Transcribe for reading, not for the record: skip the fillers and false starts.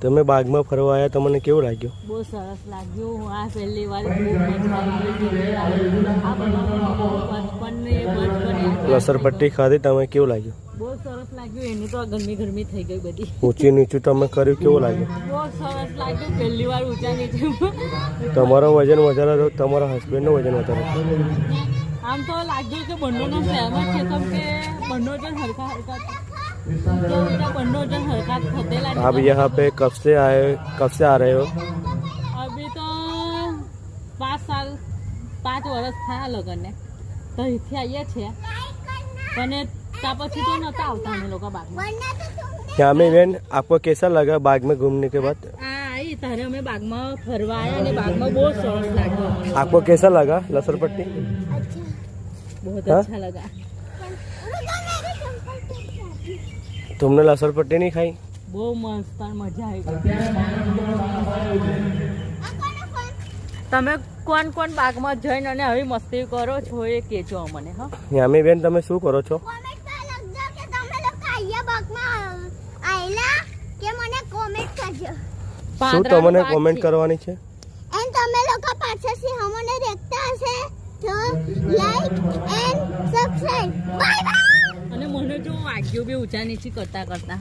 તમે બાગમાં ફરવા આવ્યા, તમને કેવું લાગ્યું? બહુ સરસ લાગ્યું. આ પહેલી વાર બહુ મજા આવી. લસરપટ્ટી ખાધી, તમે કેવું લાગ્યું? બહુ સરસ લાગ્યું. એની તો ગરમી ગરમી થઈ ગઈ બધી. ઊંચી નીચું તમે કર્યું, કેવું લાગ્યું? બહુ સરસ લાગ્યું. પહેલી વાર ઊંચા નીચે. તમારો વજન વધારે હતો, તમારા હસબન્ડનું વજન વધારે હતું? આમ તો લાગ્યું કે બંનેનો સહેમ જ છે, કેમ કે બંને વજન હરખા હરખા आप यहाँ पे कब से आ रहे हो? अभी तो 5 વર્ષ થયા લગનને, તો અહીંથી આવીએ છીએ, પણ ત્યાં પછી તો નતા આવતા અમે લોકો બાગમાં. क्या में बहन आपको कैसा लगा बाग में घूमने के बाद? आई तारे हमें बाग में फरवा आया ने बाग में बहुत सरस लगा. आपको कैसा लगा लसरपट्टी? बहुत अच्छा लगा. तुमने लसरपट्टी नहीं खाई? બહુ મસ્ત મજા આવી. તમે કોણ કોણ બાગમાં જઈને અને આવી મસ્તી કરો છો એ કહેજો અમને. હા યામી બેન, તમે શું કરો છો? શું તમને કોમેન્ટ કરવાની છે? તમે લોકો પાછળથી અમને દેખતા હશે તો like and subscribe. Bye bye. અને મને જો વાગ્યું બી ઊંચા નીચી કરતા કરતા